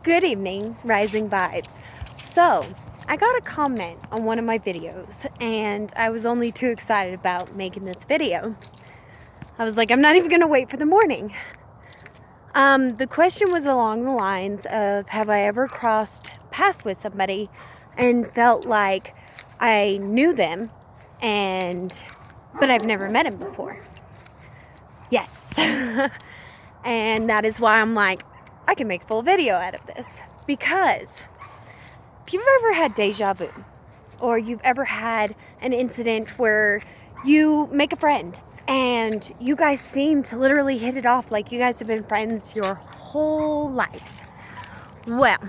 Good evening, Rising Vibes. So, I got a comment on one of my videos, and I was only too excited about making this video. I was like, I'm not even going to wait for the morning. The question was along the lines of, have I ever crossed paths with somebody and felt like I knew them, but I've never met him before? Yes. And that is why I'm like, I can make a full video out of this. Because if you've ever had deja vu, or you've ever had an incident where you make a friend and you guys seem to literally hit it off like you guys have been friends your whole lives. Well,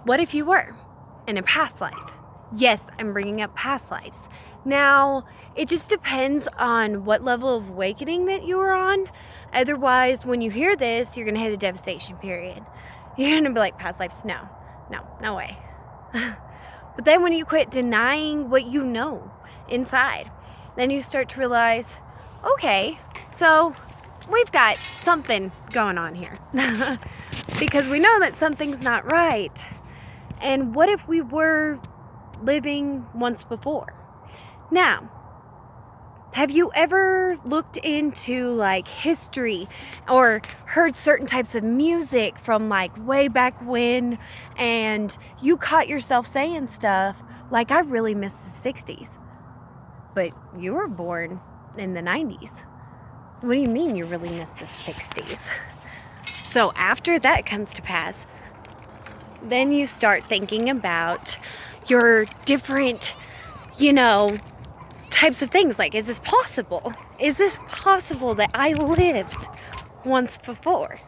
what if you were in a past life? Yes, I'm bringing up past lives. Now, it just depends on what level of awakening that you were on. Otherwise, when you hear this, you're going to hit a devastation period. You're going to be like, past lives? No way. But then when you quit denying what you know inside, then you start to realize, okay, so we've got something going on here. Because we know that something's not right. And what if we were living once before? Now, have you ever looked into like history or heard certain types of music from like way back when, and you caught yourself saying stuff like, I really miss the 60s, but you were born in the 90s. What do you mean you really miss the 60s? So after that comes to pass, then you start thinking about your different, types of things. Like, is this possible? Is this possible that I lived once before?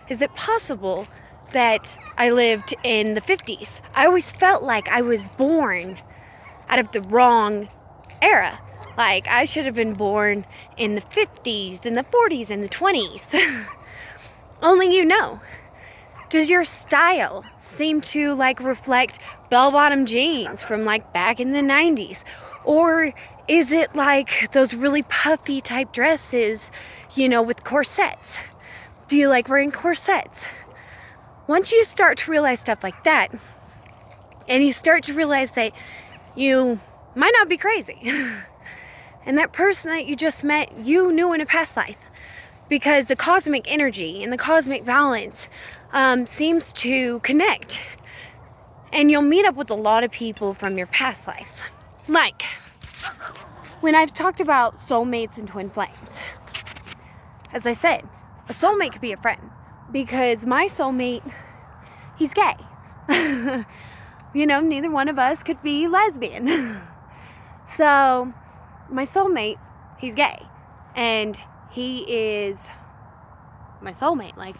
Is it possible that I lived in the 50s? I always felt like I was born out of the wrong era. Like, I should have been born in the 50s, and the 40s, and the 20s. Only does your style seem to like reflect bell-bottom jeans from like back in the 90s? Or is it like those really puffy type dresses, with corsets? Do you like wearing corsets? Once you start to realize stuff like that, and you start to realize that you might not be crazy, and that person that you just met, you knew in a past life, because the cosmic energy and the cosmic balance seems to connect. And you'll meet up with a lot of people from your past lives. Like, when I've talked about soulmates and twin flames, as I said, a soulmate could be a friend, because my soulmate, he's gay. Neither one of us could be lesbian. So, my soulmate, he's gay. And he is my soulmate. Like,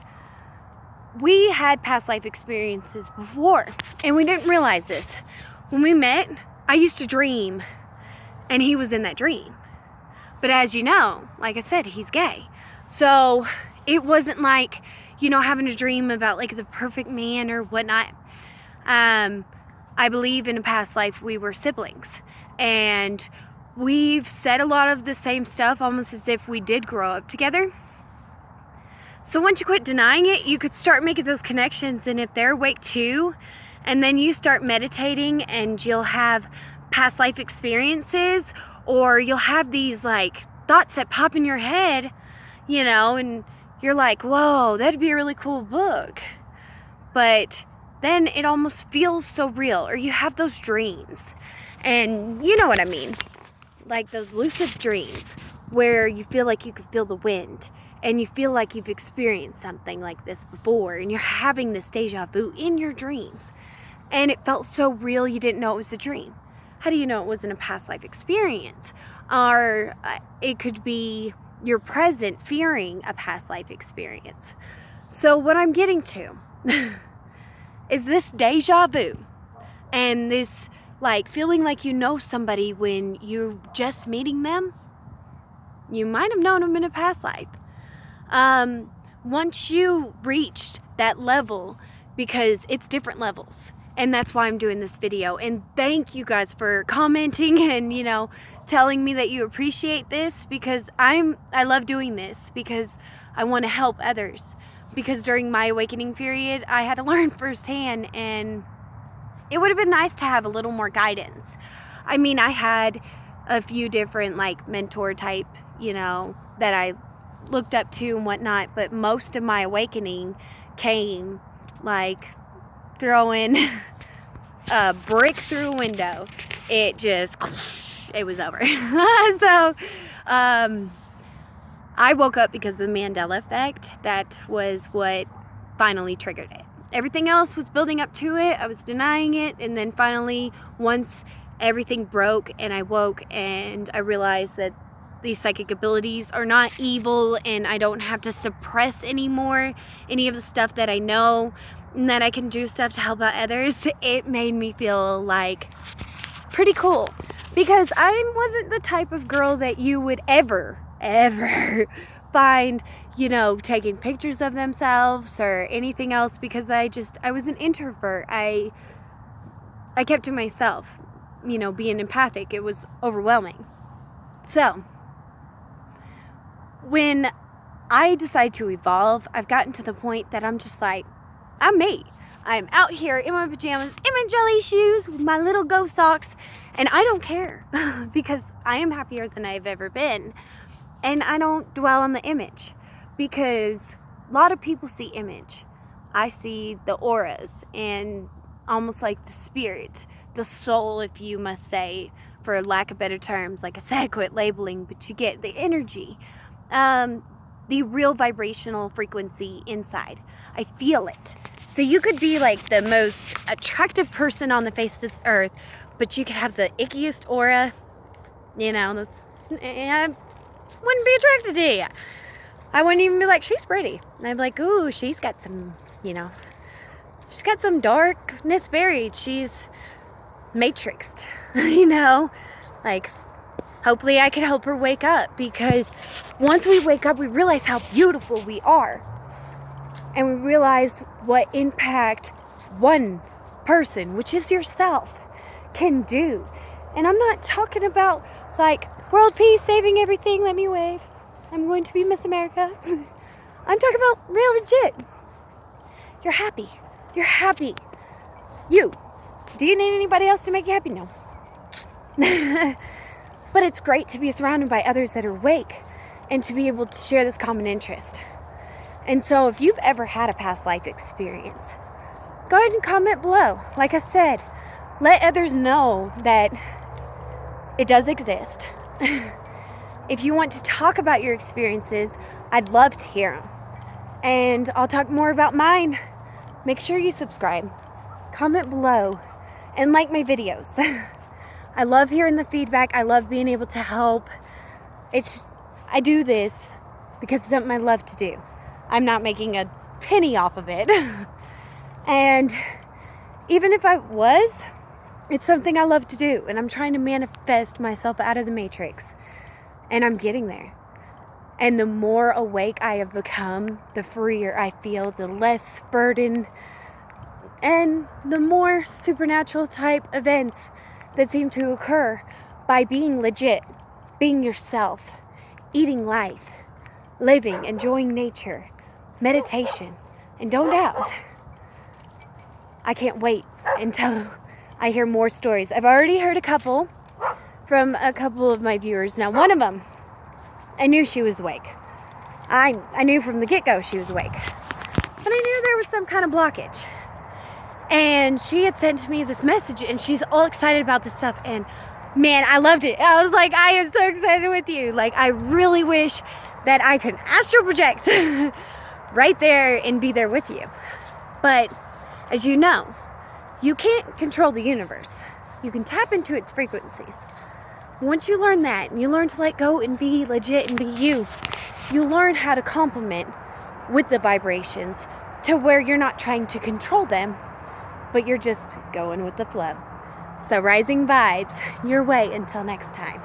we had past life experiences before, and we didn't realize this. When we met, I used to dream, and he was in that dream. But as you know, like I said, he's gay. So it wasn't like, having a dream about like the perfect man or whatnot. I believe in a past life we were siblings, and we've said a lot of the same stuff, almost as if we did grow up together. So once you quit denying it, you could start making those connections. And if they're awake too, and then you start meditating, and you'll have past life experiences, or you'll have these like thoughts that pop in your head, and you're like, whoa, that'd be a really cool book. But then it almost feels so real, or you have those dreams. And you know what I mean? Like those lucid dreams where you feel like you could feel the wind, and you feel like you've experienced something like this before, and you're having this deja vu in your dreams. And it felt so real you didn't know it was a dream. How do you know it wasn't a past life experience? Or it could be your present fearing a past life experience. So what I'm getting to is this deja vu, and this like feeling like you know somebody when you're just meeting them. You might have known them in a past life. Once you reached that level, because it's different levels, and that's why I'm doing this video. And thank you guys for commenting and telling me that you appreciate this, because I love doing this because I want to help others. because during my awakening period, I had to learn firsthand, and it would have been nice to have a little more guidance. I mean, I had a few different like mentor type, that I looked up to and whatnot, but most of my awakening came like throwing a brick through a window. It was over. So I woke up because of the Mandela effect. That was what finally triggered it. Everything else was building up to it. I was denying it, and then finally, once everything broke and I woke and I realized that these psychic abilities are not evil, and I don't have to suppress anymore any of the stuff that I know, and that I can do stuff to help out others, it made me feel like pretty cool. Because I wasn't the type of girl that you would ever find, taking pictures of themselves or anything else, because I was an introvert. I kept to myself, being empathic. It was overwhelming. So when I decide to evolve, I've gotten to the point that I'm just like, I'm me. I'm out here in my pajamas, in my jelly shoes, with my little ghost socks, and I don't care because I am happier than I've ever been. And I don't dwell on the image, because a lot of people see image. I see the auras and almost like the spirit, the soul, if you must say, for lack of better terms. Like I said, quit labeling, but you get the energy. The real vibrational frequency inside. I feel it. So you could be like the most attractive person on the face of this earth, but you could have the ickiest aura, I wouldn't be attracted to you. I wouldn't even be like, she's pretty. And I'd be like, ooh, she's got some, she's got some darkness buried. She's matrixed, like, hopefully I can help her wake up, because once we wake up, we realize how beautiful we are. And we realize what impact one person, which is yourself, can do. And I'm not talking about like world peace, saving everything, let me wave, I'm going to be Miss America. I'm talking about real legit. You're happy. Do you need anybody else to make you happy? No. But it's great to be surrounded by others that are awake and to be able to share this common interest. And so if you've ever had a past life experience, go ahead and comment below. Like I said, let others know that it does exist. If you want to talk about your experiences, I'd love to hear them. And I'll talk more about mine. Make sure you subscribe, comment below, and like my videos. I love hearing the feedback. I love being able to help. I do this because it's something I love to do. I'm not making a penny off of it. And even if I was, it's something I love to do. And I'm trying to manifest myself out of the matrix. And I'm getting there. And the more awake I have become, the freer I feel, the less burden, and the more supernatural type events that seem to occur by being legit, being yourself, eating life, living, enjoying nature, meditation, and don't doubt. I can't wait until I hear more stories. I've already heard a couple from a couple of my viewers. Now, one of them, I knew she was awake. I knew from the get-go she was awake. But I knew there was some kind of blockage. And she had sent me this message, and she's all excited about this stuff. And man, I loved it. I was like, I am so excited with you. Like, I really wish that I could astral project right there and be there with you. But as you know, you can't control the universe. You can tap into its frequencies. Once you learn that, and you learn to let go and be legit and be you, you learn how to complement with the vibrations to where you're not trying to control them, but you're just going with the flow. So rising vibes your way until next time.